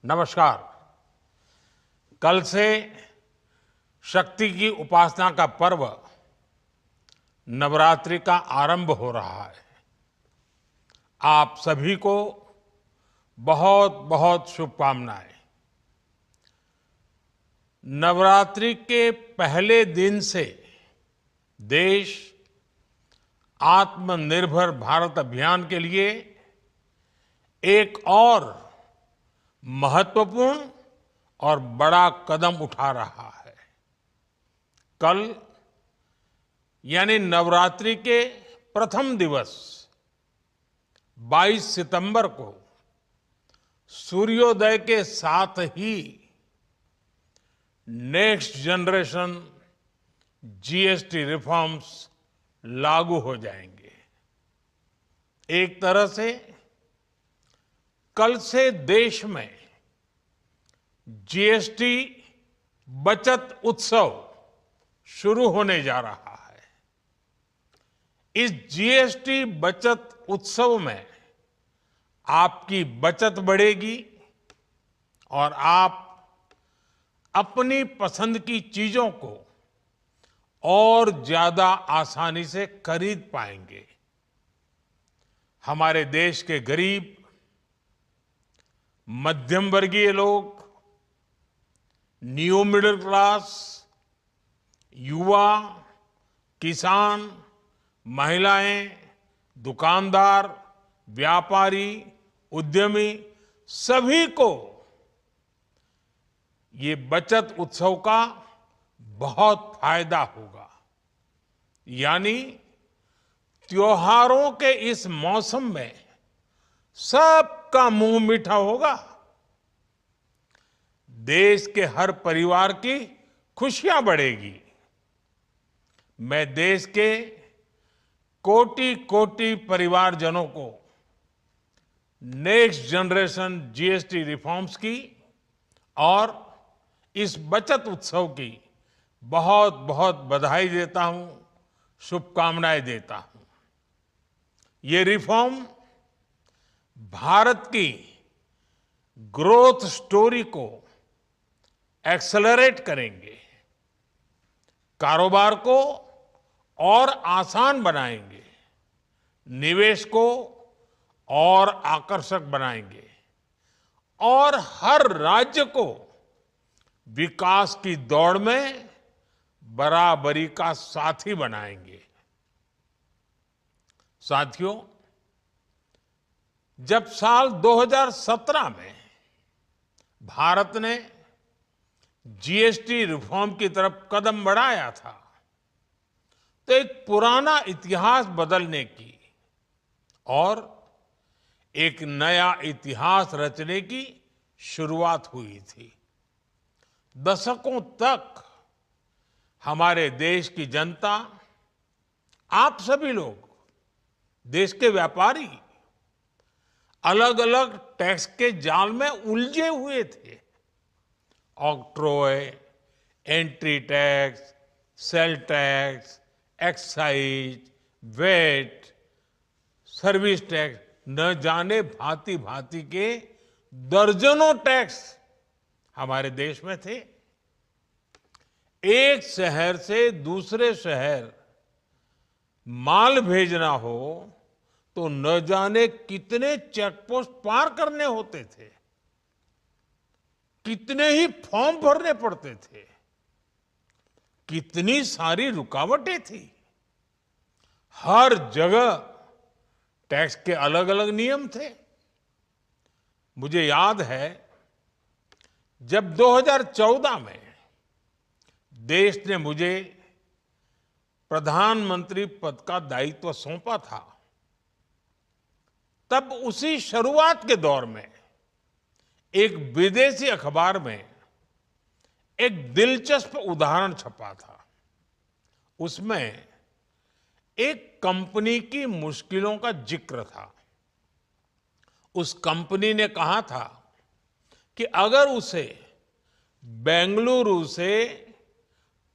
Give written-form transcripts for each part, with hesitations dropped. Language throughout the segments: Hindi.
नमस्कार। कल से शक्ति की उपासना का पर्व नवरात्रि का आरंभ हो रहा है। आप सभी को बहुत बहुत शुभकामनाएं। नवरात्रि के पहले दिन से देश आत्मनिर्भर भारत अभियान के लिए एक और महत्वपूर्ण और बड़ा कदम उठा रहा है। कल यानी नवरात्रि के प्रथम दिवस 22 सितंबर को सूर्योदय के साथ ही नेक्स्ट जनरेशन जीएसटी रिफॉर्म्स लागू हो जाएंगे। एक तरह से कल से देश में जीएसटी बचत उत्सव शुरू होने जा रहा है। इस जीएसटी बचत उत्सव में आपकी बचत बढ़ेगी और आप अपनी पसंद की चीजों को और ज्यादा आसानी से खरीद पाएंगे। हमारे देश के गरीब, मध्यम वर्गीय लोग, न्यू मिडिल क्लास, युवा, किसान, महिलाएं, दुकानदार, व्यापारी, उद्यमी, सभी को ये बचत उत्सव का बहुत फायदा होगा। यानी त्योहारों के इस मौसम में सबका मुंह मीठा होगा। देश के हर परिवार की खुशियां बढ़ेगी। मैं देश के कोटि कोटि परिवारजनों को नेक्स्ट जनरेशन जीएसटी रिफॉर्म्स की और इस बचत उत्सव की बहुत बहुत बधाई देता हूं, शुभकामनाएं देता हूं। ये रिफॉर्म भारत की ग्रोथ स्टोरी को एक्सेलरेट करेंगे, कारोबार को और आसान बनाएंगे, निवेश को और आकर्षक बनाएंगे और हर राज्य को विकास की दौड़ में बराबरी का साथी बनाएंगे। साथियों, जब साल 2017 में भारत ने जीएसटी रिफॉर्म की तरफ कदम बढ़ाया था तो एक पुराना इतिहास बदलने की और एक नया इतिहास रचने की शुरुआत हुई थी। दशकों तक हमारे देश की जनता, आप सभी लोग, देश के व्यापारी अलग अलग टैक्स के जाल में उलझे हुए थे। Octroi, entry tax, sale tax, excise, VAT, service tax, न जाने भांति भांति के दर्जनों टैक्स हमारे देश में थे। एक शहर से दूसरे शहर माल भेजना हो तो न जाने कितने चेक पोस्ट पार करने होते थे, कितने ही फॉर्म भरने पड़ते थे, कितनी सारी रुकावटें थी। हर जगह टैक्स के अलग अलग नियम थे। मुझे याद है जब 2014 में देश ने मुझे प्रधानमंत्री पद का दायित्व सौंपा था, तब उसी शुरुआत के दौर में एक विदेशी अखबार में एक दिलचस्प उदाहरण छपा था। उसमें एक कंपनी की मुश्किलों का जिक्र था। उस कंपनी ने कहा था कि अगर उसे बेंगलुरु से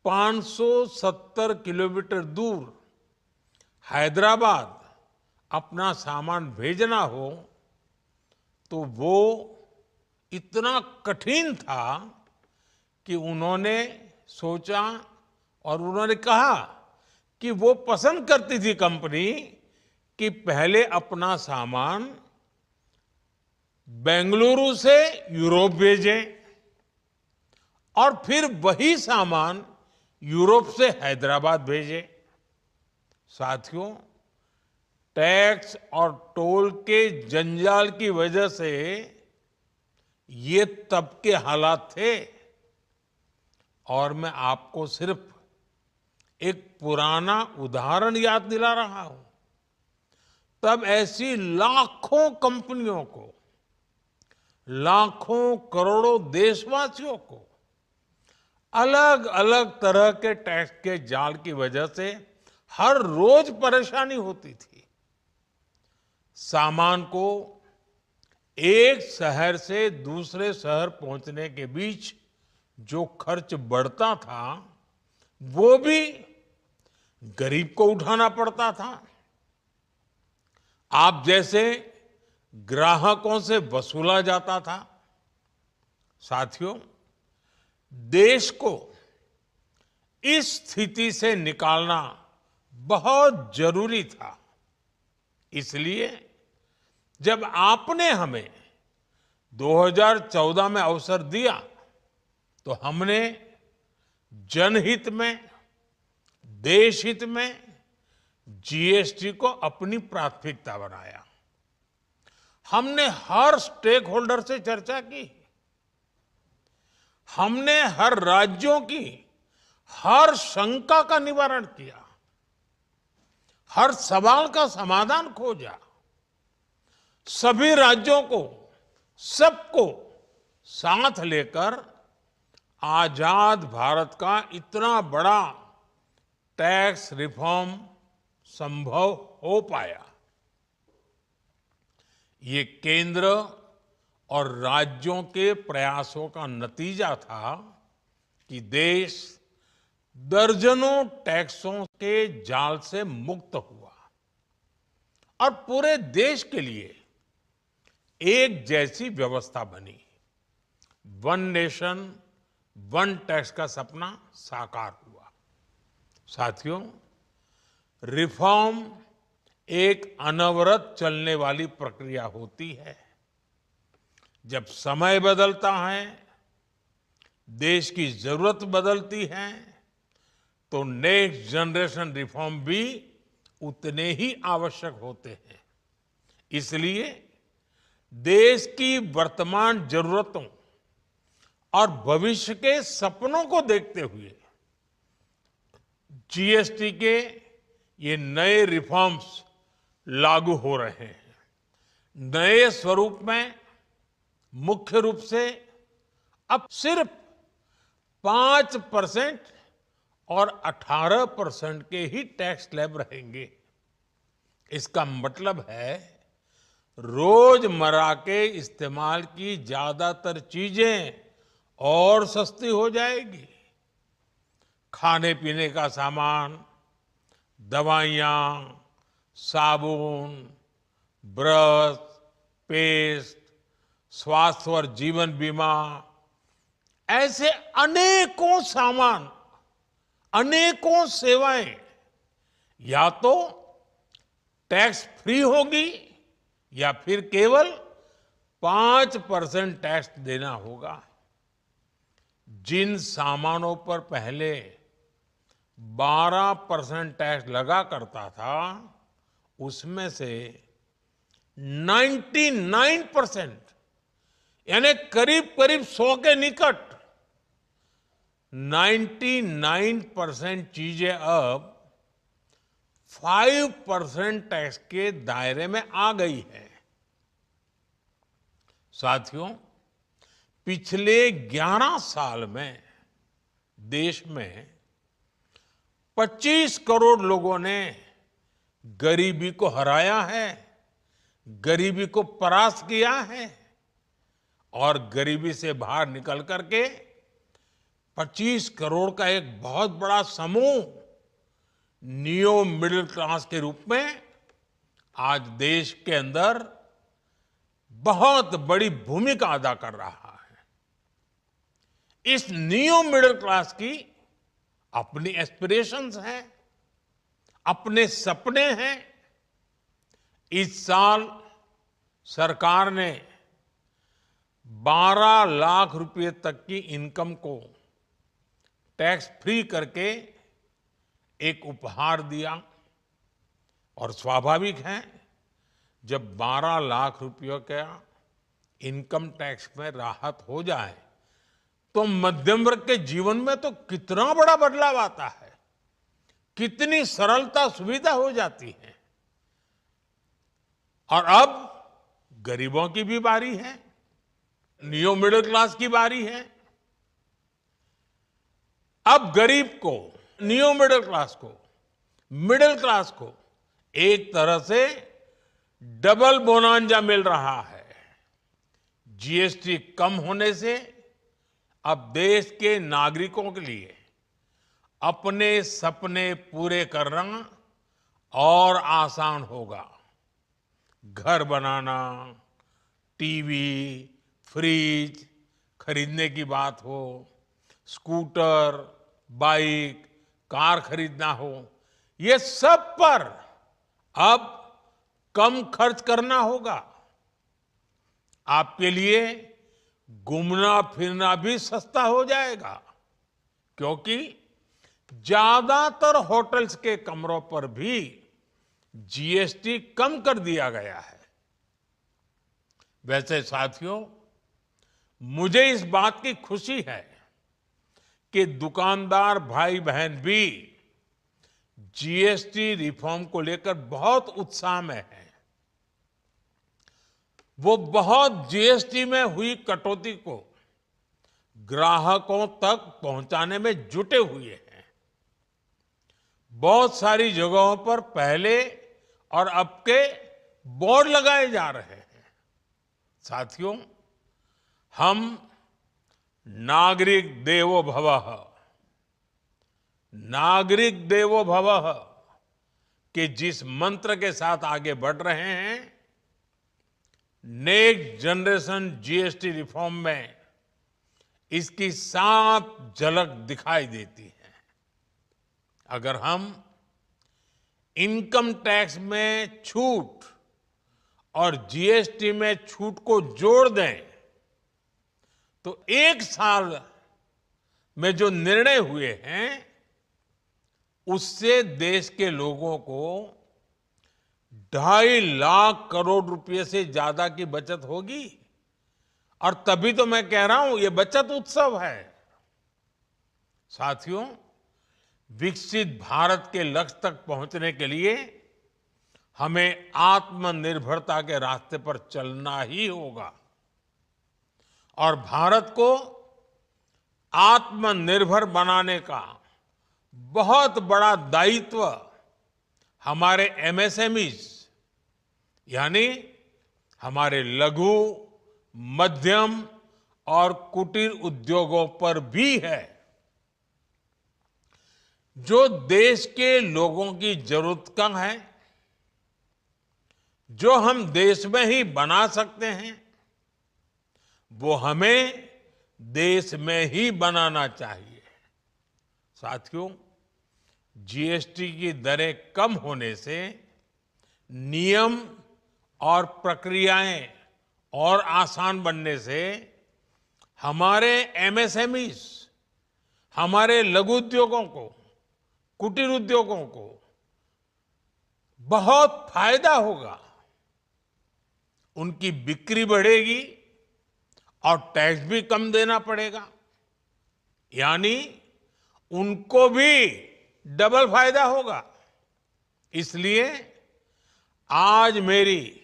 570 किलोमीटर दूर हैदराबाद अपना सामान भेजना हो तो वो इतना कठिन था कि उन्होंने सोचा और उन्होंने कहा कि वो पसंद करती थी कंपनी कि पहले अपना सामान बेंगलुरु से यूरोप भेजें और फिर वही सामान यूरोप से हैदराबाद भेजें। साथियों, टैक्स और टोल के जंजाल की वजह से ये तब के हालात थे। और मैं आपको सिर्फ एक पुराना उदाहरण याद दिला रहा हूं। तब ऐसी लाखों कंपनियों को, लाखों करोड़ों देशवासियों को अलग अलग तरह के टैक्स के जाल की वजह से हर रोज परेशानी होती थी। सामान को एक शहर से दूसरे शहर पहुंचने के बीच जो खर्च बढ़ता था वो भी गरीब को उठाना पड़ता था। आप जैसे ग्राहकों से वसूला जाता था। साथियों, देश को इस स्थिति से निकालना बहुत जरूरी था। इसलिए जब आपने हमें 2014 में अवसर दिया तो हमने जनहित में, देशहित में जीएसटी को अपनी प्राथमिकता बनाया। हमने हर स्टेक होल्डर से चर्चा की। हमने हर राज्यों की हर शंका का निवारण किया, हर सवाल का समाधान खोजा। सभी राज्यों को, सबको साथ लेकर आजाद भारत का इतना बड़ा टैक्स रिफॉर्म संभव हो पाया। ये केंद्र और राज्यों के प्रयासों का नतीजा था कि देश दर्जनों टैक्सों के जाल से मुक्त हुआ और पूरे देश के लिए एक जैसी व्यवस्था बनी। वन नेशन वन टैक्स का सपना साकार हुआ। साथियों, रिफॉर्म एक अनवरत चलने वाली प्रक्रिया होती है। जब समय बदलता है, देश की जरूरत बदलती है, तो नेक्स्ट जनरेशन रिफॉर्म भी उतने ही आवश्यक होते हैं। इसलिए देश की वर्तमान जरूरतों और भविष्य के सपनों को देखते हुए जीएसटी के ये नए रिफॉर्म्स लागू हो रहे हैं। नए स्वरूप में मुख्य रूप से अब सिर्फ 5% और 18% के ही टैक्स स्लैब रहेंगे। इसका मतलब है रोजमर्रा के इस्तेमाल की ज्यादातर चीजें और सस्ती हो जाएगी। खाने पीने का सामान, दवाइयां, साबुन, ब्रश, पेस्ट, स्वास्थ्य और जीवन बीमा, ऐसे अनेकों सामान, अनेकों सेवाएं या तो टैक्स फ्री होगी या फिर केवल 5% टैक्स देना होगा। जिन सामानों पर पहले 12% टैक्स लगा करता था, उसमें से 99% यानी करीब करीब 100 के निकट 99% चीजें अब 5% टैक्स के दायरे में आ गई है। साथियों, पिछले 11 साल में देश में 25 करोड़ लोगों ने गरीबी को हराया है, गरीबी को परास्त किया है और गरीबी से बाहर निकल करके 25 करोड़ का एक बहुत बड़ा समूह नियो मिडिल क्लास के रूप में आज देश के अंदर बहुत बड़ी भूमिका अदा कर रहा है। इस न्यू मिडिल क्लास की अपनी एस्पिरेशंस हैं, अपने सपने हैं। इस साल सरकार ने 12 लाख रुपए तक की इनकम को टैक्स फ्री करके एक उपहार दिया। और स्वाभाविक है, जब 12 लाख रुपयों का इनकम टैक्स में राहत हो जाए तो मध्यम वर्ग के जीवन में तो कितना बड़ा बदलाव आता है, कितनी सरलता सुविधा हो जाती है। और अब गरीबों की भी बारी है, न्यू मिडिल क्लास की बारी है। अब गरीब को, न्यू मिडिल क्लास को एक तरह से डबल बोनांजा मिल रहा है। जीएसटी कम होने से अब देश के नागरिकों के लिए अपने सपने पूरे करना और आसान होगा। घर बनाना, टीवी, फ्रिज खरीदने की बात हो, स्कूटर, बाइक, कार खरीदना हो, ये सब पर अब कम खर्च करना होगा। आपके लिए घूमना फिरना भी सस्ता हो जाएगा, क्योंकि ज्यादातर होटल्स के कमरों पर भी जीएसटी कम कर दिया गया है। वैसे साथियों, मुझे इस बात की खुशी है कि दुकानदार भाई बहन भी जीएसटी रिफॉर्म को लेकर बहुत उत्साह में हैं। वो बहुत जीएसटी में हुई कटौती को ग्राहकों तक पहुंचाने में जुटे हुए हैं। बहुत सारी जगहों पर पहले और अब के बोर्ड लगाए जा रहे हैं। साथियों, हम नागरिक देवो भवः के जिस मंत्र के साथ आगे बढ़ रहे हैं, नेक्स्ट जनरेशन जीएसटी रिफॉर्म में इसकी साफ झलक दिखाई देती है। अगर हम इनकम टैक्स में छूट और जीएसटी में छूट को जोड़ दें तो एक साल में जो निर्णय हुए हैं उससे देश के लोगों को 2.5 लाख करोड़ रुपए से ज्यादा की बचत होगी। और तभी तो मैं कह रहा हूं, ये बचत उत्सव है। साथियों, विकसित भारत के लक्ष्य तक पहुंचने के लिए हमें आत्मनिर्भरता के रास्ते पर चलना ही होगा। और भारत को आत्मनिर्भर बनाने का बहुत बड़ा दायित्व हमारे एमएसएमईज यानी हमारे लघु, मध्यम और कुटीर उद्योगों पर भी है, जो देश के लोगों की जरूरत का है, जो हम देश में ही बना सकते हैं, वो हमें देश में ही बनाना चाहिए। साथियों, जीएसटी की दरें कम होने से नियम और प्रक्रियाएं और आसान बनने से हमारे एमएसएमईज, हमारे लघु उद्योगों को, कुटीर उद्योगों को बहुत फायदा होगा। उनकी बिक्री बढ़ेगी और टैक्स भी कम देना पड़ेगा, यानी उनको भी डबल फायदा होगा। इसलिए आज मेरी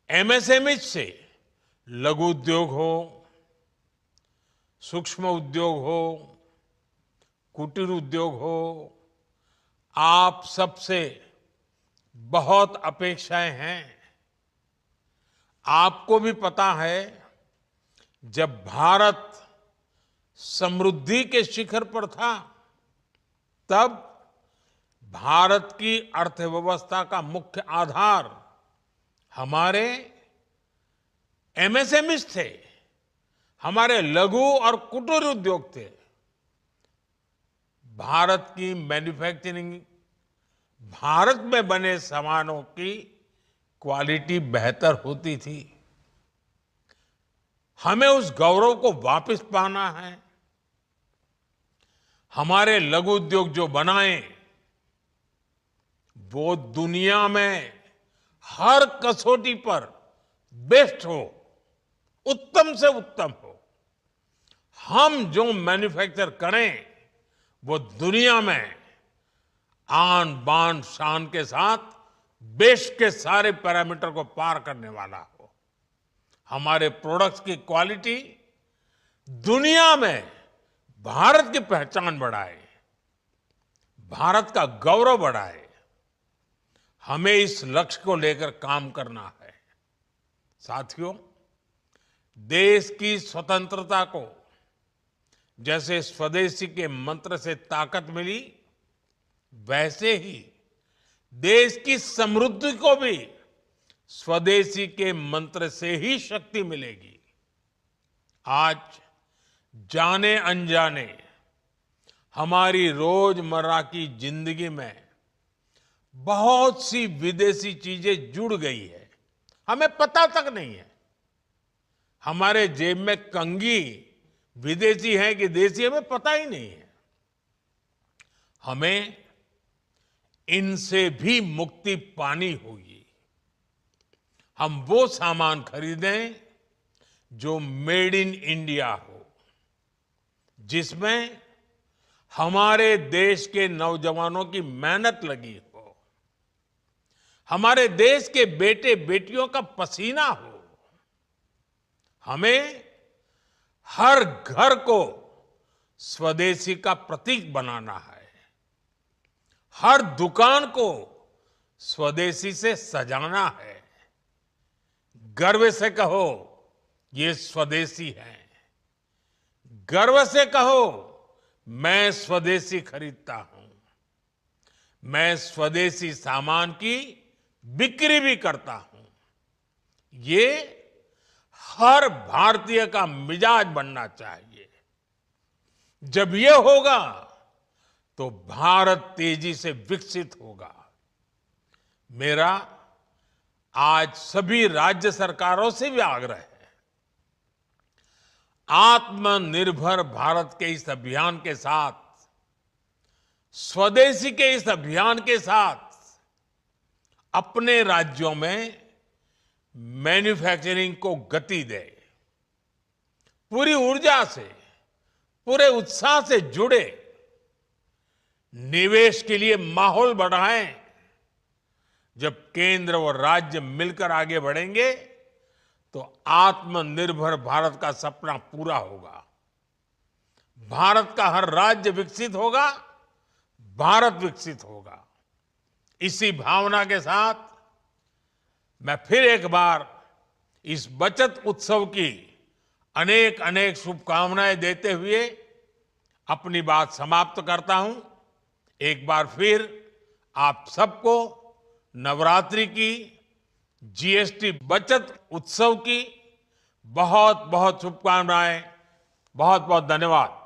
एमएसएमई से लघु उद्योग हो, सूक्ष्म उद्योग हो, कुटीर उद्योग हो, आप सबसे बहुत अपेक्षाएं हैं। आपको भी पता है, जब भारत समृद्धि के शिखर पर था, तब भारत की अर्थव्यवस्था का मुख्य आधार हमारे एमएसएमईज थे, हमारे लघु और कुटीर उद्योग थे, भारत की मैन्युफैक्चरिंग, भारत में बने सामानों की क्वालिटी बेहतर होती थी। हमें उस गौरव को वापस पाना है। हमारे लघु उद्योग जो बनाए वो दुनिया में हर कसौटी पर बेस्ट हो, उत्तम से उत्तम हो। हम जो मैन्युफैक्चर करें वो दुनिया में आन बान शान के साथ बेस्ट के सारे पैरामीटर को पार करने वाला हो। हमारे प्रोडक्ट्स की क्वालिटी दुनिया में भारत की पहचान बढ़ाए, भारत का गौरव बढ़ाए। हमें इस लक्ष्य को लेकर काम करना है। साथियों, देश की स्वतंत्रता को जैसे स्वदेशी के मंत्र से ताकत मिली, वैसे ही देश की समृद्धि को भी स्वदेशी के मंत्र से ही शक्ति मिलेगी। आज जाने अनजाने हमारी रोजमर्रा की जिंदगी में बहुत सी विदेशी चीजें जुड़ गई है, हमें पता तक नहीं है। हमारे जेब में कंघी विदेशी है कि देसी, हमें पता ही नहीं है। हमें इनसे भी मुक्ति पानी होगी। हम वो सामान खरीदें जो मेड इन इंडिया हो, जिसमें हमारे देश के नौजवानों की मेहनत लगी हो, हमारे देश के बेटे बेटियों का पसीना हो। हमें हर घर को स्वदेशी का प्रतीक बनाना है, हर दुकान को स्वदेशी से सजाना है। गर्व से कहो ये स्वदेशी है, गर्व से कहो मैं स्वदेशी खरीदता हूं, मैं स्वदेशी सामान की बिक्री भी करता हूं। ये हर भारतीय का मिजाज बनना चाहिए। जब ये होगा तो भारत तेजी से विकसित होगा। मेरा आज सभी राज्य सरकारों से भी आग्रह है, आत्मनिर्भर भारत के इस अभियान के साथ, स्वदेशी के इस अभियान के साथ अपने राज्यों में मैन्युफैक्चरिंग को गति दे। पूरी ऊर्जा से, पूरे उत्साह से जुड़े, निवेश के लिए माहौल बढ़ाएं। जब केंद्र और राज्य मिलकर आगे बढ़ेंगे तो आत्मनिर्भर भारत का सपना पूरा होगा। भारत का हर राज्य विकसित होगा, भारत विकसित होगा। इसी भावना के साथ मैं फिर एक बार इस बचत उत्सव की अनेक अनेक शुभकामनाएं देते हुए अपनी बात समाप्त करता हूं। एक बार फिर आप सबको नवरात्रि की, जीएसटी बचत उत्सव की बहुत बहुत शुभकामनाएं। बहुत बहुत धन्यवाद।